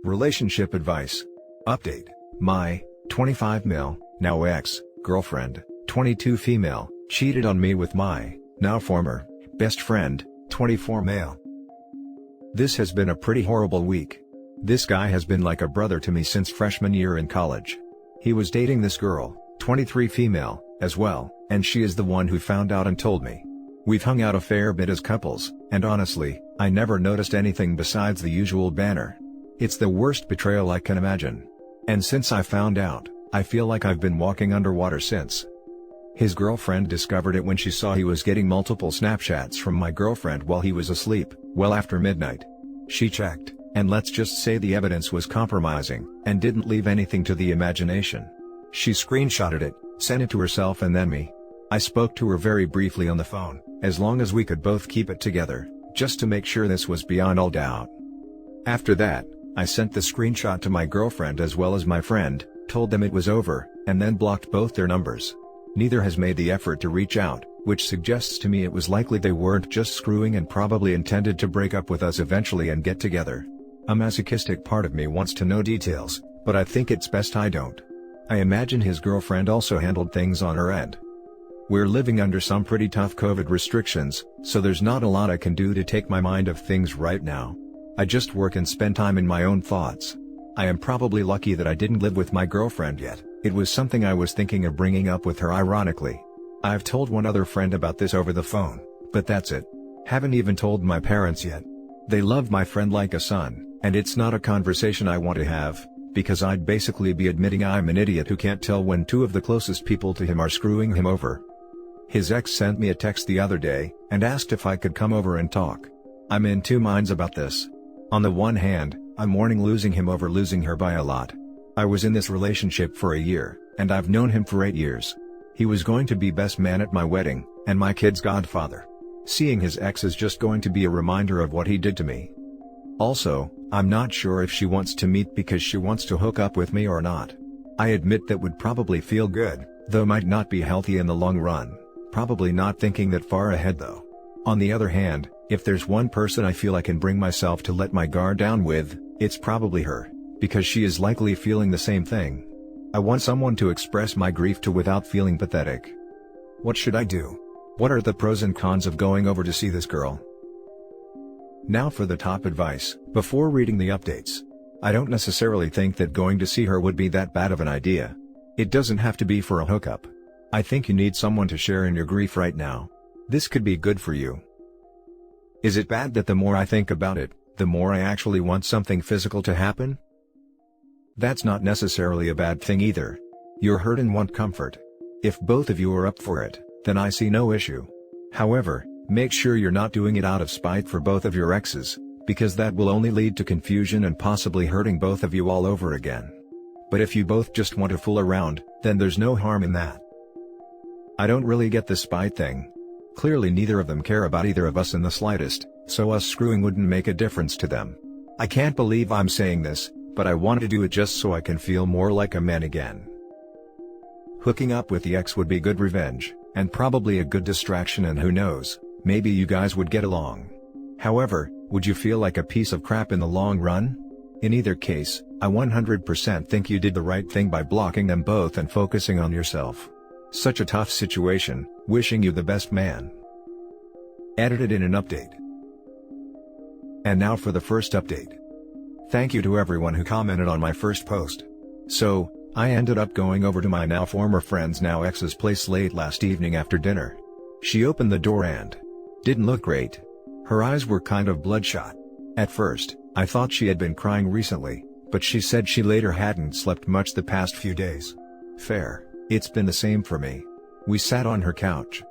Relationship advice. Update. My 25 male, now ex-girlfriend, 22 female, cheated on me with my now former best friend, 24 male. This has been a pretty horrible week. This guy has been like a brother to me since freshman year in college. He was dating this girl, 23 female, as well, and she is the one who found out and told me. We've hung out a fair bit as couples, and honestly, I never noticed anything besides the usual banter. It's the worst betrayal I can imagine. And since I found out, I feel like I've been walking underwater since. His girlfriend discovered it when she saw he was getting multiple Snapchats from my girlfriend while he was asleep, well after midnight. She checked, and let's just say the evidence was compromising, and didn't leave anything to the imagination. She screenshotted it, sent it to herself and then me. I spoke to her very briefly on the phone, as long as we could both keep it together, just to make sure this was beyond all doubt. After that, I sent the screenshot to my girlfriend as well as my friend, told them it was over, and then blocked both their numbers. Neither has made the effort to reach out, which suggests to me it was likely they weren't just screwing and probably intended to break up with us eventually and get together. A masochistic part of me wants to know details, but I think it's best I don't. I imagine his girlfriend also handled things on her end. We're living under some pretty tough COVID restrictions, so there's not a lot I can do to take my mind off things right now. I just work and spend time in my own thoughts. I am probably lucky that I didn't live with my girlfriend yet. It was something I was thinking of bringing up with her ironically. I've told one other friend about this over the phone, but that's it. Haven't even told my parents yet. They love my friend like a son, and it's not a conversation I want to have, because I'd basically be admitting I'm an idiot who can't tell when two of the closest people to him are screwing him over. His ex sent me a text the other day, and asked if I could come over and talk. I'm in two minds about this. On the one hand, I'm mourning losing him over losing her by a lot. I was in this relationship for a year, and I've known him for 8 years. He was going to be best man at my wedding, and my kid's godfather. Seeing his ex is just going to be a reminder of what he did to me. Also, I'm not sure if she wants to meet because she wants to hook up with me or not. I admit that would probably feel good, though might not be healthy in the long run. Probably not thinking that far ahead though. On the other hand, if there's one person I feel I can bring myself to let my guard down with, it's probably her, because she is likely feeling the same thing. I want someone to express my grief to without feeling pathetic. What should I do? What are the pros and cons of going over to see this girl? Now for the top advice, before reading the updates. I don't necessarily think that going to see her would be that bad of an idea. It doesn't have to be for a hookup. I think you need someone to share in your grief right now. This could be good for you. Is it bad that the more I think about it, the more I actually want something physical to happen? That's not necessarily a bad thing either. You're hurt and want comfort. If both of you are up for it, then I see no issue. However, make sure you're not doing it out of spite for both of your exes, because that will only lead to confusion and possibly hurting both of you all over again. But if you both just want to fool around, then there's no harm in that. I don't really get the spite thing. Clearly neither of them care about either of us in the slightest, so us screwing wouldn't make a difference to them. I can't believe I'm saying this, but I want to do it just so I can feel more like a man again. Hooking up with the ex would be good revenge, and probably a good distraction, and who knows, maybe you guys would get along. However, would you feel like a piece of crap in the long run? In either case, I 100% think you did the right thing by blocking them both and focusing on yourself. Such a tough situation, wishing you the best, man. Edited in an update. And now for the first update. Thank you to everyone who commented on my first post. So, I ended up going over to my now former friend's now ex's place late last evening after dinner. She opened the door and didn't look great. Her eyes were kind of bloodshot. At first, I thought she had been crying recently, but she said she later hadn't slept much the past few days. Fair. It's been the same for me. We sat on her couch.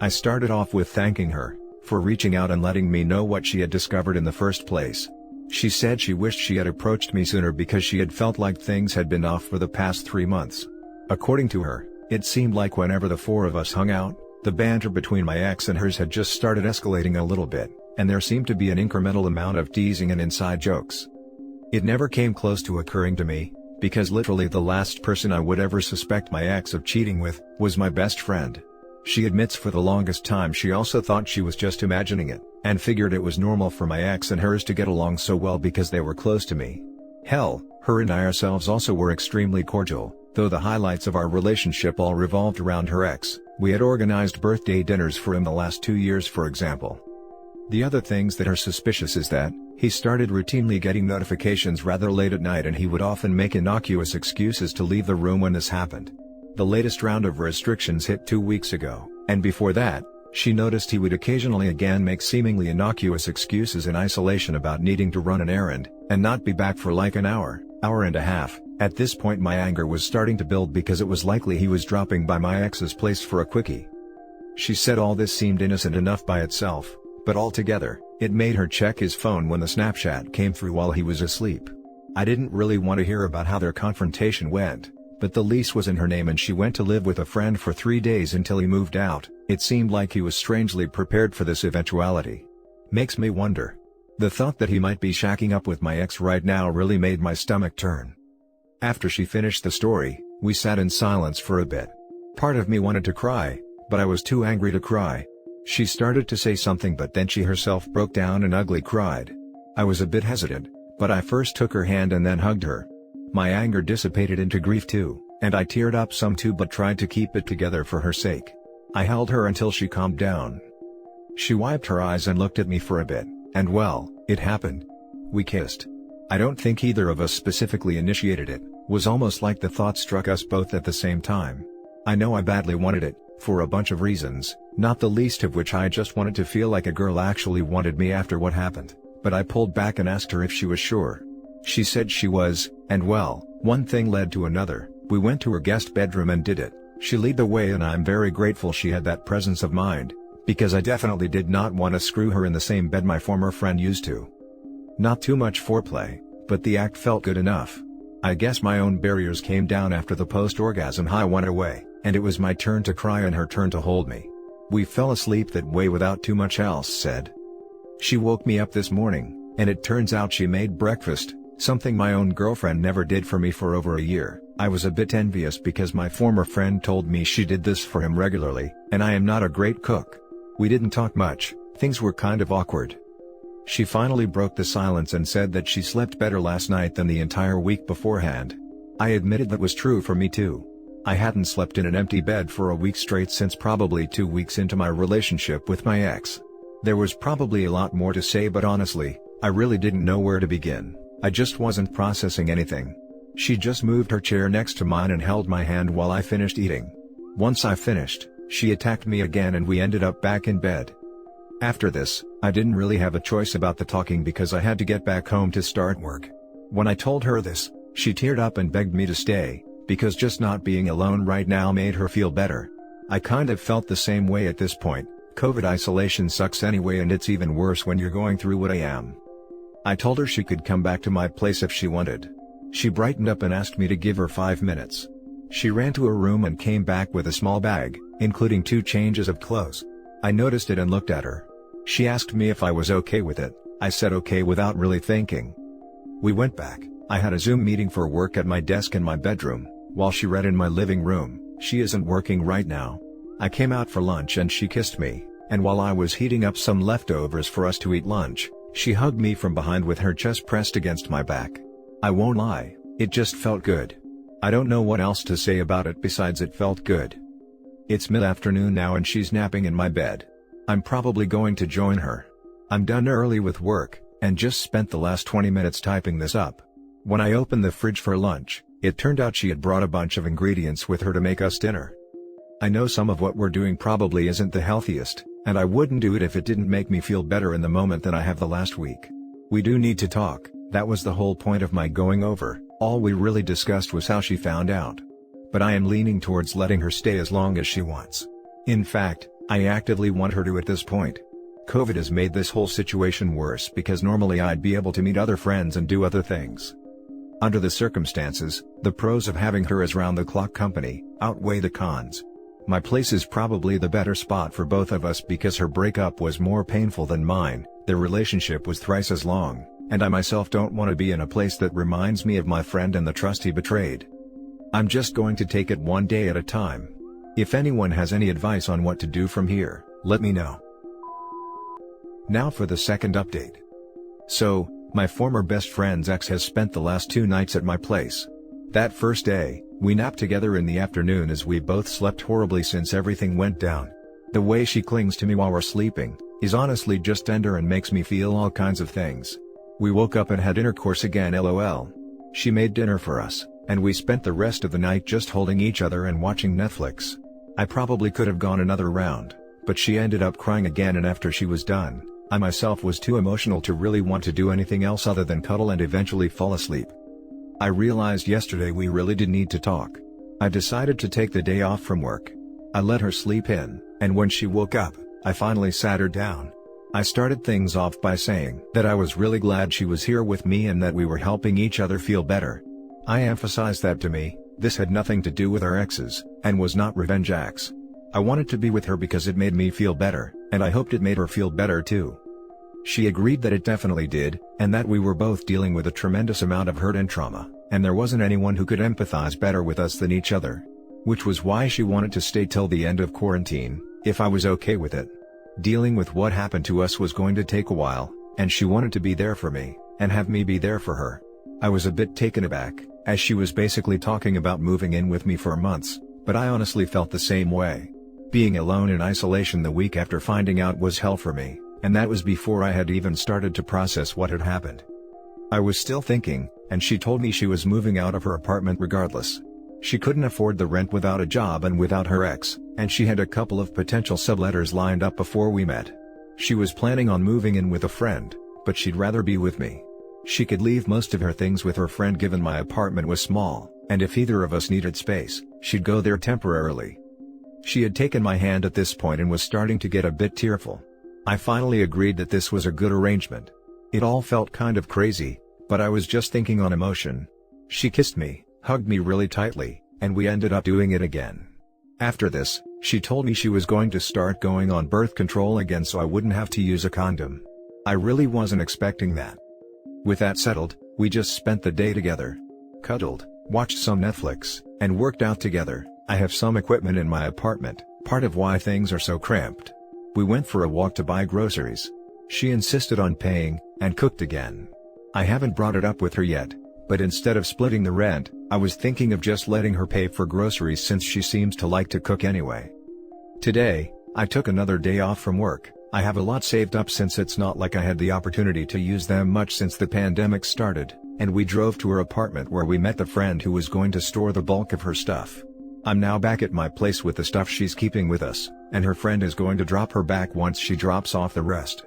I started off with thanking her for reaching out and letting me know what she had discovered in the first place. She said she wished she had approached me sooner because she had felt like things had been off for the past 3 months. According to her, it seemed like whenever the four of us hung out, the banter between my ex and hers had just started escalating a little bit, and there seemed to be an incremental amount of teasing and inside jokes. It never came close to occurring to me, because literally the last person I would ever suspect my ex of cheating with was my best friend. She admits for the longest time she also thought she was just imagining it, and figured it was normal for my ex and hers to get along so well because they were close to me. Hell, her and I ourselves also were extremely cordial, though the highlights of our relationship all revolved around her ex. We had organized birthday dinners for him the last 2 years, for example. The other things that are suspicious is that he started routinely getting notifications rather late at night, and he would often make innocuous excuses to leave the room when this happened. The latest round of restrictions hit 2 weeks ago, and before that, she noticed he would occasionally again make seemingly innocuous excuses in isolation about needing to run an errand, and not be back for like an hour and a half. At this point my anger was starting to build because it was likely he was dropping by my ex's place for a quickie. She said all this seemed innocent enough by itself, but altogether, it made her check his phone when the Snapchat came through while he was asleep. I didn't really want to hear about how their confrontation went, but the lease was in her name and she went to live with a friend for 3 days until he moved out. It seemed like he was strangely prepared for this eventuality. Makes me wonder. The thought that he might be shacking up with my ex right now really made my stomach turn. After she finished the story, we sat in silence for a bit. Part of me wanted to cry, but I was too angry to cry. She started to say something, but then she herself broke down and ugly cried. I was a bit hesitant, but I first took her hand and then hugged her. My anger dissipated into grief too, and I teared up some too, but tried to keep it together for her sake. I held her until she calmed down. She wiped her eyes and looked at me for a bit, and well, it happened. We kissed. I don't think either of us specifically initiated it, was almost like the thought struck us both at the same time. I know I badly wanted it, for a bunch of reasons, not the least of which I just wanted to feel like a girl actually wanted me after what happened, but I pulled back and asked her if she was sure. She said she was, and well, one thing led to another. We went to her guest bedroom and did it. She led the way, and I'm very grateful she had that presence of mind, because I definitely did not want to screw her in the same bed my former friend used to. Not too much foreplay, but the act felt good enough. I guess my own barriers came down after the post-orgasm high went away, and it was my turn to cry and her turn to hold me. We fell asleep that way without too much else said. She woke me up this morning, and it turns out she made breakfast, something my own girlfriend never did for me for over a year. I was a bit envious because my former friend told me she did this for him regularly, and I am not a great cook. We didn't talk much, things were kind of awkward. She finally broke the silence and said that she slept better last night than the entire week beforehand. I admitted that was true for me too. I hadn't slept in an empty bed for a week straight since probably 2 weeks into my relationship with my ex. There was probably a lot more to say, but honestly, I really didn't know where to begin. I just wasn't processing anything. She just moved her chair next to mine and held my hand while I finished eating. Once I finished, she attacked me again and we ended up back in bed. After this, I didn't really have a choice about the talking because I had to get back home to start work. When I told her this, she teared up and begged me to stay, because just not being alone right now made her feel better. I kind of felt the same way at this point. COVID isolation sucks anyway, and it's even worse when you're going through what I am. I told her she could come back to my place if she wanted. She brightened up and asked me to give her 5 minutes. She ran to her room and came back with a small bag, including 2 changes of clothes. I noticed it and looked at her. She asked me if I was okay with it. I said okay without really thinking. We went back. I had a Zoom meeting for work at my desk in my bedroom, while she read in my living room. She isn't working right now. I came out for lunch and she kissed me, and while I was heating up some leftovers for us to eat lunch, she hugged me from behind with her chest pressed against my back. I won't lie, it just felt good. I don't know what else to say about it besides it felt good. It's mid-afternoon now and she's napping in my bed. I'm probably going to join her. I'm done early with work, and just spent the last 20 minutes typing this up. When I opened the fridge for lunch, it turned out she had brought a bunch of ingredients with her to make us dinner. I know some of what we're doing probably isn't the healthiest, and I wouldn't do it if it didn't make me feel better in the moment than I have the last week. We do need to talk, that was the whole point of my going over. All we really discussed was how she found out. But I am leaning towards letting her stay as long as she wants. In fact, I actively want her to at this point. COVID has made this whole situation worse because normally I'd be able to meet other friends and do other things. Under the circumstances, the pros of having her as round-the-clock company outweigh the cons. My place is probably the better spot for both of us because her breakup was more painful than mine, their relationship was thrice as long, and I myself don't want to be in a place that reminds me of my friend and the trust he betrayed. I'm just going to take it one day at a time. If anyone has any advice on what to do from here, let me know. Now for the second update. So, My former best friend's ex has spent the last 2 nights at my place. That first day, we napped together in the afternoon as we both slept horribly since everything went down. The way she clings to me while we're sleeping is honestly just tender and makes me feel all kinds of things. We woke up and had intercourse again, lol. She made dinner for us, and we spent the rest of the night just holding each other and watching Netflix. I probably could have gone another round, but she ended up crying again, and after she was done, I myself was too emotional to really want to do anything else other than cuddle and eventually fall asleep. I realized yesterday we really did need to talk. I decided to take the day off from work. I let her sleep in, and when she woke up, I finally sat her down. I started things off by saying that I was really glad she was here with me and that we were helping each other feel better. I emphasized that to me, this had nothing to do with our exes, and was not revenge acts. I wanted to be with her because it made me feel better, and I hoped it made her feel better too. She agreed that it definitely did, and that we were both dealing with a tremendous amount of hurt and trauma, and there wasn't anyone who could empathize better with us than each other. Which was why she wanted to stay till the end of quarantine, if I was okay with it. Dealing with what happened to us was going to take a while, and she wanted to be there for me, and have me be there for her. I was a bit taken aback, as she was basically talking about moving in with me for months, but I honestly felt the same way. Being alone in isolation the week after finding out was hell for me, and that was before I had even started to process what had happened. I was still thinking, and she told me she was moving out of her apartment regardless. She couldn't afford the rent without a job and without her ex, and she had a couple of potential subletters lined up before we met. She was planning on moving in with a friend, but she'd rather be with me. She could leave most of her things with her friend given my apartment was small, and if either of us needed space, she'd go there temporarily. She had taken my hand at this point and was starting to get a bit tearful. I finally agreed that this was a good arrangement. It all felt kind of crazy, but I was just thinking on emotion. She kissed me, hugged me really tightly, and we ended up doing it again. After this, she told me she was going to start going on birth control again so I wouldn't have to use a condom. I really wasn't expecting that. With that settled, we just spent the day together. Cuddled, watched some Netflix, and worked out together. I have some equipment in my apartment, part of why things are so cramped. We went for a walk to buy groceries. She insisted on paying, and cooked again. I haven't brought it up with her yet, but instead of splitting the rent, I was thinking of just letting her pay for groceries since she seems to like to cook anyway. Today, I took another day off from work. I have a lot saved up since it's not like I had the opportunity to use them much since the pandemic started, and we drove to her apartment where we met the friend who was going to store the bulk of her stuff. I'm now back at my place with the stuff she's keeping with us, and her friend is going to drop her back once she drops off the rest.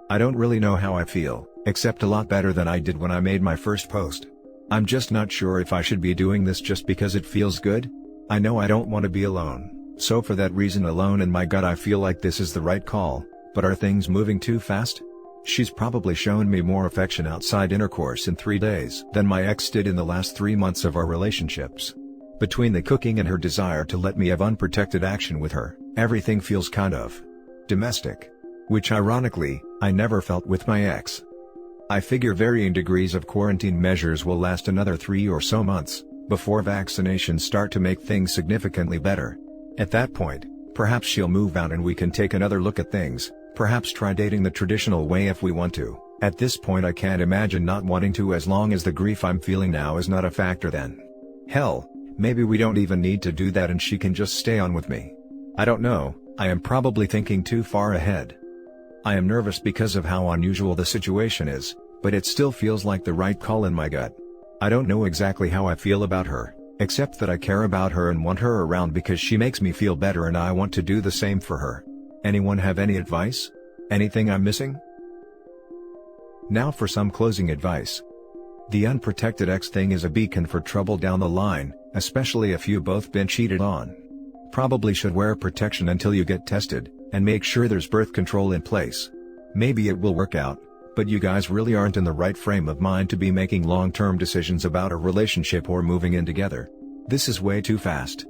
I don't really know how I feel, except a lot better than I did when I made my first post. I'm just not sure if I should be doing this just because it feels good. I know I don't want to be alone, so for that reason alone in my gut I feel like this is the right call, but are things moving too fast? She's probably shown me more affection outside intercourse in 3 days than my ex did in the last 3 months of our relationships. Between the cooking and her desire to let me have unprotected action with her, everything feels kind of domestic. Which ironically, I never felt with my ex. I figure varying degrees of quarantine measures will last another 3 or so months, before vaccinations start to make things significantly better. At that point, perhaps she'll move out and we can take another look at things, perhaps try dating the traditional way if we want to. At this point I can't imagine not wanting to as long as the grief I'm feeling now is not a factor then. Hell, maybe we don't even need to do that and she can just stay on with me. I don't know, I am probably thinking too far ahead. I am nervous because of how unusual the situation is, but it still feels like the right call in my gut. I don't know exactly how I feel about her, except that I care about her and want her around because she makes me feel better and I want to do the same for her. Anyone have any advice? Anything I'm missing? Now for some closing advice. The unprotected ex thing is a beacon for trouble down the line, especially if you've both been cheated on. Probably should wear protection until you get tested, and make sure there's birth control in place. Maybe it will work out, but you guys really aren't in the right frame of mind to be making long-term decisions about a relationship or moving in together. This is way too fast.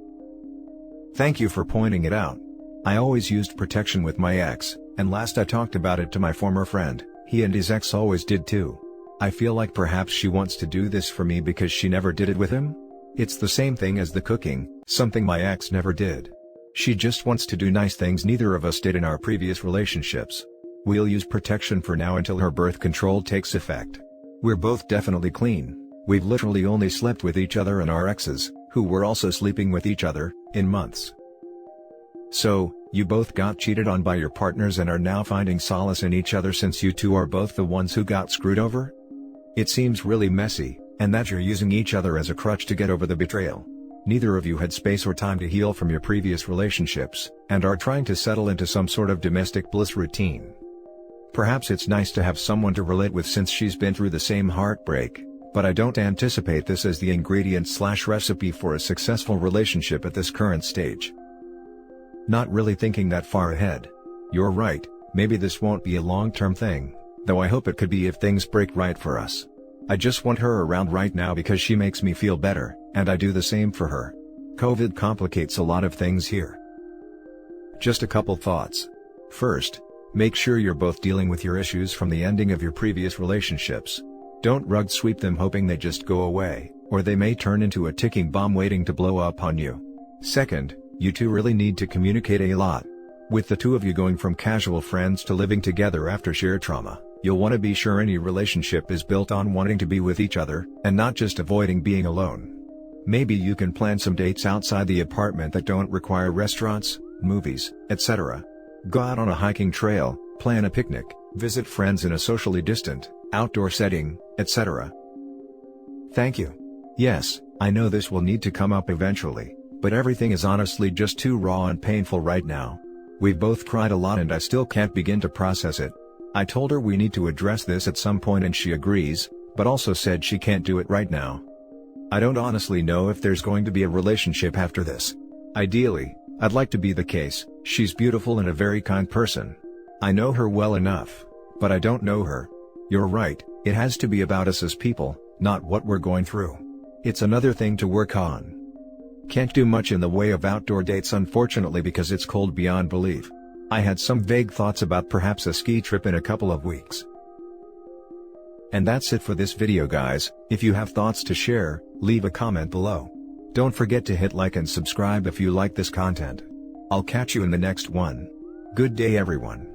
Thank you for pointing it out. I always used protection with my ex, and last I talked about it to my former friend, he and his ex always did too. I feel like perhaps she wants to do this for me because she never did it with him? It's the same thing as the cooking, something my ex never did. She just wants to do nice things neither of us did in our previous relationships. We'll use protection for now until her birth control takes effect. We're both definitely clean. We've literally only slept with each other and our exes, who were also sleeping with each other, in months. So, you both got cheated on by your partners and are now finding solace in each other since you two are both the ones who got screwed over? It seems really messy, and that you're using each other as a crutch to get over the betrayal. Neither of you had space or time to heal from your previous relationships, and are trying to settle into some sort of domestic bliss routine. Perhaps it's nice to have someone to relate with since she's been through the same heartbreak, but I don't anticipate this as the ingredient/recipe for a successful relationship at this current stage. Not really thinking that far ahead. You're right, maybe this won't be a long-term thing, though I hope it could be if things break right for us. I just want her around right now because she makes me feel better, and I do the same for her. COVID complicates a lot of things here. Just a couple thoughts. First, make sure you're both dealing with your issues from the ending of your previous relationships. Don't rug sweep them hoping they just go away, or they may turn into a ticking bomb waiting to blow up on you. Second, you two really need to communicate a lot. With the two of you going from casual friends to living together after shared trauma, you'll want to be sure any relationship is built on wanting to be with each other, and not just avoiding being alone. Maybe you can plan some dates outside the apartment that don't require restaurants, movies, etc. Go out on a hiking trail, plan a picnic, visit friends in a socially distant, outdoor setting, etc. Thank you. Yes, I know this will need to come up eventually, but everything is honestly just too raw and painful right now. We've both cried a lot and I still can't begin to process it. I told her we need to address this at some point and she agrees, but also said she can't do it right now. I don't honestly know if there's going to be a relationship after this. Ideally, I'd like to be the case. She's beautiful and a very kind person. I know her well enough, but I don't know her. You're right, it has to be about us as people, not what we're going through. It's another thing to work on. Can't do much in the way of outdoor dates unfortunately because it's cold beyond belief. I had some vague thoughts about perhaps a ski trip in a couple of weeks. And that's it for this video guys. If you have thoughts to share, leave a comment below. Don't forget to hit like and subscribe if you like this content. I'll catch you in the next one. Good day everyone.